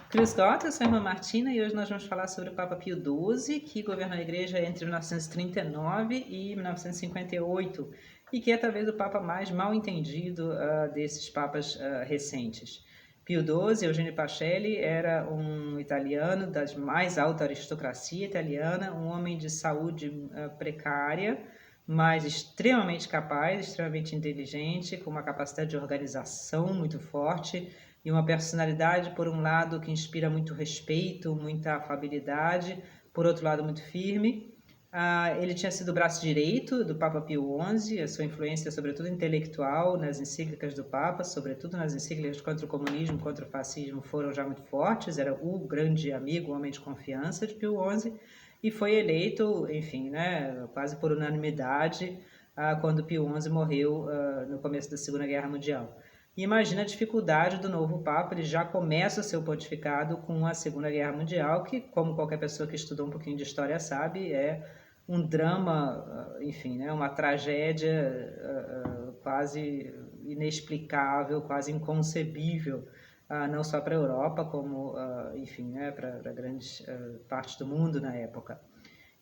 Cruz Gota, eu sou a irmã Martina e hoje nós vamos falar sobre o Papa Pio XII, que governou a Igreja entre 1939 e 1958 e que é talvez o Papa mais mal entendido desses Papas recentes. Pio XII, Eugênio Pacelli, era um italiano da mais alta aristocracia italiana, um homem de saúde precária, mas extremamente capaz, extremamente inteligente, com uma capacidade de organização muito forte e uma personalidade, por um lado, que inspira muito respeito, muita afabilidade, por outro lado, muito firme. Ele tinha sido o braço direito do Papa Pio XI, a sua influência, sobretudo intelectual, nas encíclicas do Papa, sobretudo nas encíclicas contra o comunismo, contra o fascismo, foram já muito fortes, era o grande amigo, o homem de confiança de Pio XI, e foi eleito, enfim, né, quase por unanimidade, quando Pio XI morreu no começo da Segunda Guerra Mundial. E imagina a dificuldade do novo Papa, ele já começa o seu pontificado com a Segunda Guerra Mundial, que, como qualquer pessoa que estudou um pouquinho de história sabe, é um drama, enfim, né, uma tragédia quase inexplicável, quase inconcebível, não só para a Europa, como, enfim, né, para grandes partes do mundo na época.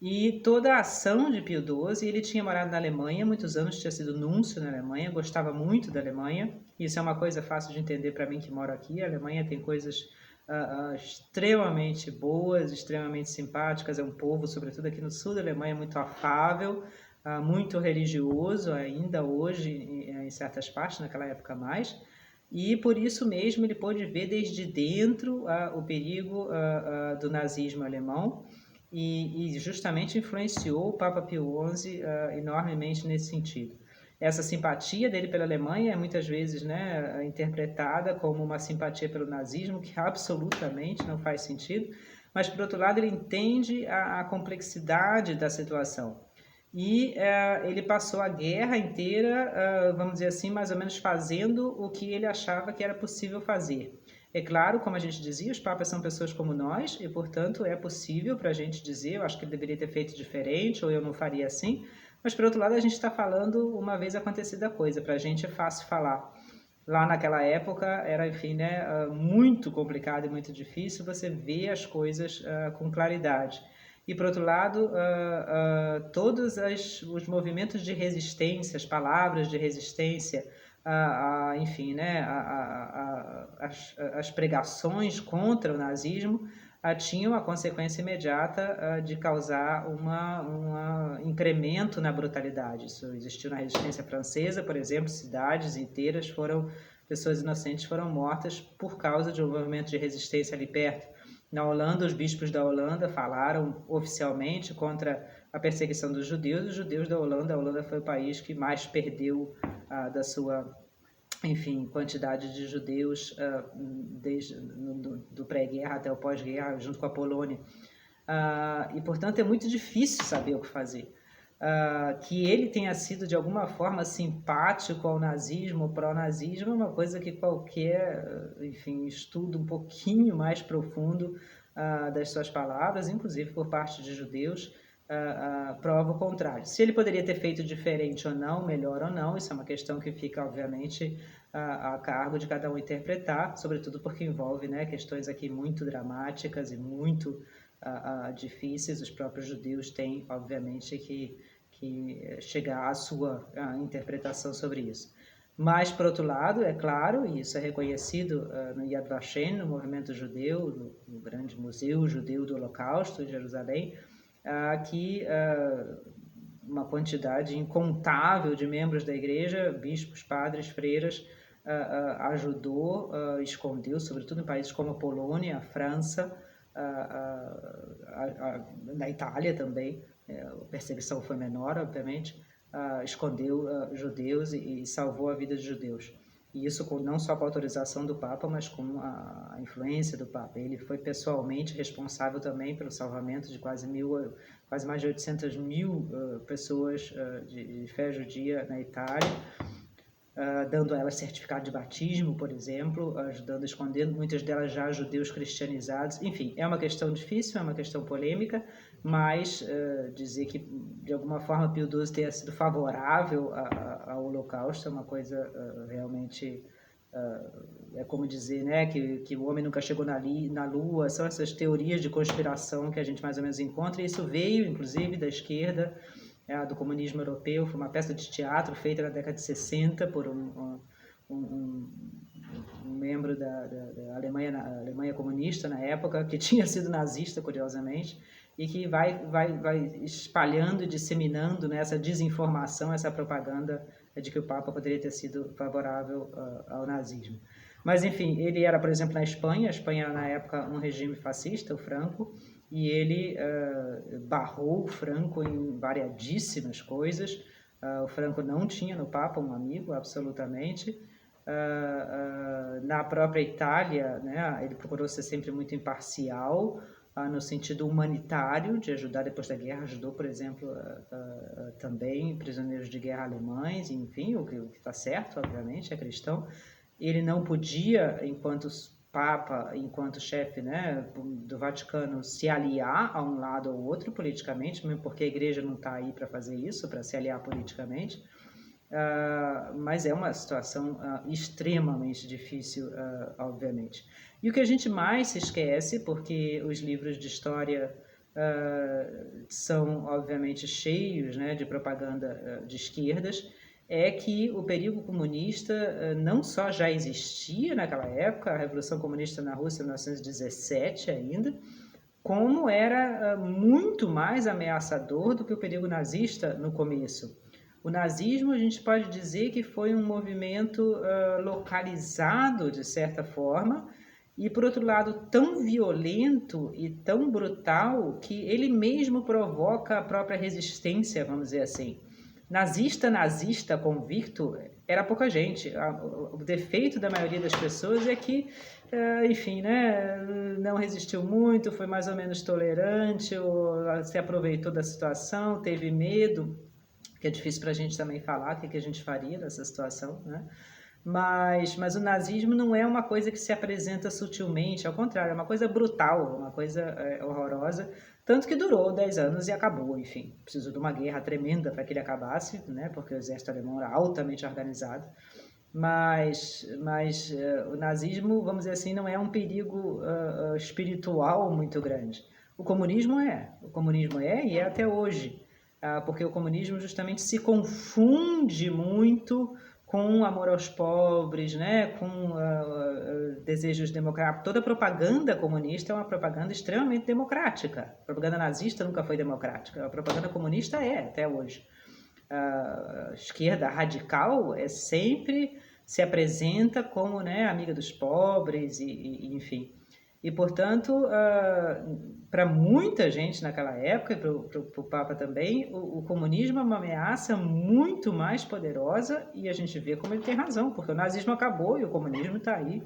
E toda a ação de Pio XII, ele tinha morado na Alemanha, muitos anos tinha sido núncio na Alemanha, gostava muito da Alemanha. Isso é uma coisa fácil de entender para mim que moro aqui. A Alemanha tem coisas extremamente boas, extremamente simpáticas. É um povo, sobretudo aqui no sul da Alemanha, muito afável, muito religioso, ainda hoje em certas partes, naquela época mais. E por isso mesmo ele pôde ver desde dentro o perigo do nazismo alemão e justamente influenciou o Papa Pio XI enormemente nesse sentido. Essa simpatia dele pela Alemanha é muitas vezes, né, interpretada como uma simpatia pelo nazismo, que absolutamente não faz sentido, mas por outro lado ele entende a complexidade da situação. E ele passou a guerra inteira, vamos dizer assim, mais ou menos fazendo o que ele achava que era possível fazer. É claro, como a gente dizia, os papas são pessoas como nós e, portanto, é possível para a gente dizer, eu acho que ele deveria ter feito diferente ou eu não faria assim, mas, por outro lado, a gente está falando uma vez acontecida a coisa, para a gente é fácil falar. Lá naquela época era, enfim, né, muito complicado e muito difícil você ver as coisas com claridade. E, por outro lado, todos os movimentos de resistência, as palavras de resistência, enfim, né, as pregações contra o nazismo tinham a consequência imediata de causar um incremento na brutalidade. Isso existiu na resistência francesa, por exemplo, cidades inteiras pessoas inocentes foram mortas por causa de um movimento de resistência ali perto. Na Holanda, os bispos da Holanda falaram oficialmente contra a perseguição dos judeus. Os judeus da Holanda, a Holanda foi o país que mais perdeu da sua, enfim, quantidade de judeus desde do pré-guerra até o pós-guerra, junto com a Polônia. E, portanto, é muito difícil saber o que fazer. Que ele tenha sido de alguma forma simpático ao nazismo, pró-nazismo, é uma coisa que qualquer, enfim, estudo um pouquinho mais profundo das suas palavras, inclusive por parte de judeus, prova o contrário. Se ele poderia ter feito diferente ou não, melhor ou não, isso é uma questão que fica, obviamente, a cargo de cada um interpretar, sobretudo porque envolve, né, questões aqui muito dramáticas e muito difíceis. Os próprios judeus têm, obviamente, que chegar à sua interpretação sobre isso. Mas, por outro lado, é claro, e isso é reconhecido no Yad Vashem, no movimento judeu, no grande museu judeu do Holocausto em Jerusalém, que uma quantidade incontável de membros da igreja, bispos, padres, freiras, ajudou, escondeu, sobretudo em países como a Polônia, a França, na Itália também, a perseguição foi menor, obviamente, escondeu judeus e salvou a vida de judeus. E isso não só com a autorização do Papa, mas com a influência do Papa. Ele foi pessoalmente responsável também pelo salvamento de quase mais de 800 mil pessoas de fé judia na Itália, dando a elas certificado de batismo, por exemplo, ajudando a esconder, muitas delas já judeus cristianizados. Enfim, é uma questão difícil, é uma questão polêmica, mas dizer que, de alguma forma, Pio XII tenha sido favorável ao Holocausto é uma coisa realmente é como dizer, né, que o homem nunca chegou na Lua, são essas teorias de conspiração que a gente mais ou menos encontra, e isso veio, inclusive, da esquerda, do comunismo europeu. Foi uma peça de teatro feita na década de 60 por um membro da Alemanha comunista na época, que tinha sido nazista, curiosamente, e que vai espalhando e disseminando, né, essa desinformação, essa propaganda de que o Papa poderia ter sido favorável ao nazismo. Mas, enfim, ele era, por exemplo, na Espanha. A Espanha era, na época, um regime fascista, o Franco, e ele barrou o Franco em variadíssimas coisas. O Franco não tinha no Papa um amigo, absolutamente. Na própria Itália, né, ele procurou ser sempre muito imparcial, no sentido humanitário, de ajudar depois da guerra. Ajudou, por exemplo, também prisioneiros de guerra alemães, enfim, o que está certo, obviamente, é cristão. Ele não podia, enquanto Papa, enquanto chefe, né, do Vaticano, se aliar a um lado ou outro politicamente, mesmo porque a igreja não está aí para fazer isso, para se aliar politicamente. Mas é uma situação extremamente difícil, obviamente. E o que a gente mais se esquece, porque os livros de história são, obviamente, cheios, né, de propaganda de esquerdas, é que o perigo comunista não só já existia naquela época, a Revolução Comunista na Rússia em 1917 ainda, como era muito mais ameaçador do que o perigo nazista no começo. O nazismo, a gente pode dizer que foi um movimento localizado, de certa forma, e, por outro lado, tão violento e tão brutal que ele mesmo provoca a própria resistência, vamos dizer assim. Nazista convicto era pouca gente. O defeito da maioria das pessoas é que, enfim, né, não resistiu muito, foi mais ou menos tolerante, ou se aproveitou da situação, teve medo, que é difícil para a gente também falar o que a gente faria nessa situação, né? Mas o nazismo não é uma coisa que se apresenta sutilmente, ao contrário, é uma coisa brutal, uma coisa horrorosa, tanto que durou 10 anos e acabou, enfim. Precisou de uma guerra tremenda para que ele acabasse, né, porque o exército alemão era altamente organizado. Mas o nazismo, vamos dizer assim, não é um perigo espiritual muito grande. O comunismo é e é até hoje, porque o comunismo justamente se confunde muito com amor aos pobres, né, com desejos democráticos. Toda propaganda comunista é uma propaganda extremamente democrática. A propaganda nazista nunca foi democrática. A propaganda comunista é, até hoje. A esquerda radical sempre se apresenta como, né, amiga dos pobres, enfim. E, portanto, para muita gente naquela época, e para o Papa também, o comunismo é uma ameaça muito mais poderosa, e a gente vê como ele tem razão, porque o nazismo acabou e o comunismo está aí,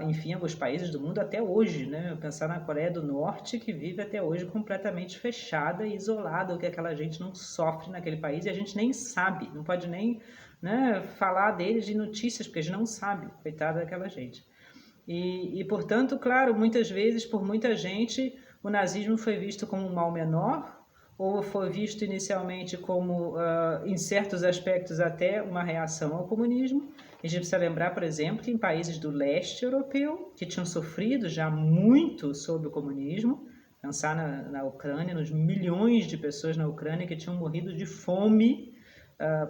enfim, em alguns países do mundo até hoje, né? Pensar na Coreia do Norte, que vive até hoje completamente fechada e isolada, o que aquela gente não sofre naquele país, e a gente nem sabe, não pode nem, né, falar deles de notícias, porque a gente não sabe, coitada daquela gente. E, portanto, claro, muitas vezes, por muita gente, o nazismo foi visto como um mal menor, ou foi visto inicialmente como, em certos aspectos, até uma reação ao comunismo. A gente precisa lembrar, por exemplo, que em países do leste europeu, que tinham sofrido já muito sob o comunismo, pensar na Ucrânia, nos milhões de pessoas na Ucrânia que tinham morrido de fome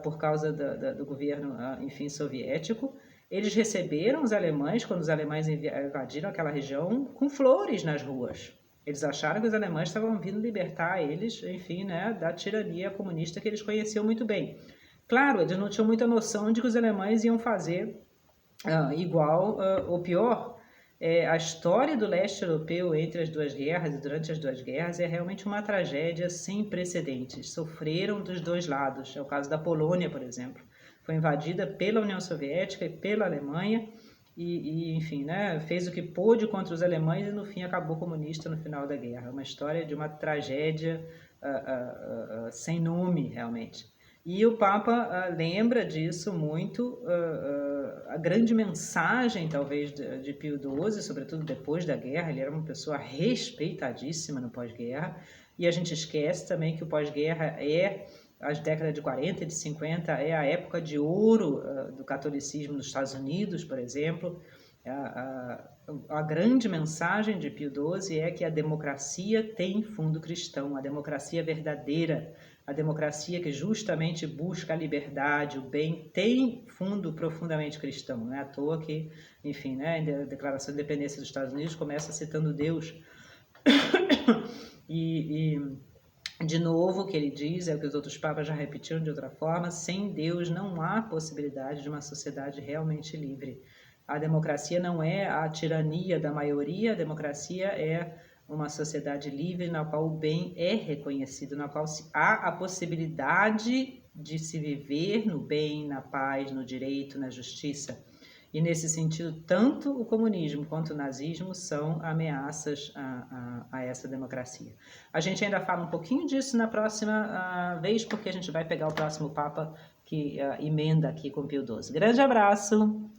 por causa do governo, enfim, soviético. Eles receberam os alemães, quando os alemães invadiram aquela região, com flores nas ruas. Eles acharam que os alemães estavam vindo libertar eles, enfim, né, da tirania comunista que eles conheciam muito bem. Claro, eles não tinham muita noção de que os alemães iam fazer igual ou pior. A história do leste europeu entre as duas guerras e durante as duas guerras é realmente uma tragédia sem precedentes. Sofreram dos dois lados. É o caso da Polônia, por exemplo. Foi invadida pela União Soviética e pela Alemanha e enfim, né, fez o que pôde contra os alemães e no fim acabou comunista no final da guerra. É uma história de uma tragédia sem nome, realmente. E o Papa lembra disso muito, a grande mensagem, talvez, de Pio XII, sobretudo depois da guerra. Ele era uma pessoa respeitadíssima no pós-guerra, e a gente esquece também que o pós-guerra é as décadas de 40 e de 50 é a época de ouro do catolicismo nos Estados Unidos, por exemplo. A grande mensagem de Pio XII é que a democracia tem fundo cristão, a democracia verdadeira, a democracia que justamente busca a liberdade, o bem, tem fundo profundamente cristão. Não é à toa que, enfim, né, a Declaração de Independência dos Estados Unidos começa citando Deus. De novo, o que ele diz é o que os outros papas já repetiram de outra forma: sem Deus não há possibilidade de uma sociedade realmente livre. A democracia não é a tirania da maioria, a democracia é uma sociedade livre na qual o bem é reconhecido, na qual há a possibilidade de se viver no bem, na paz, no direito, na justiça. E nesse sentido, tanto o comunismo quanto o nazismo são ameaças a essa democracia. A gente ainda fala um pouquinho disso na próxima vez, porque a gente vai pegar o próximo Papa que emenda aqui com Pio XII. Grande abraço!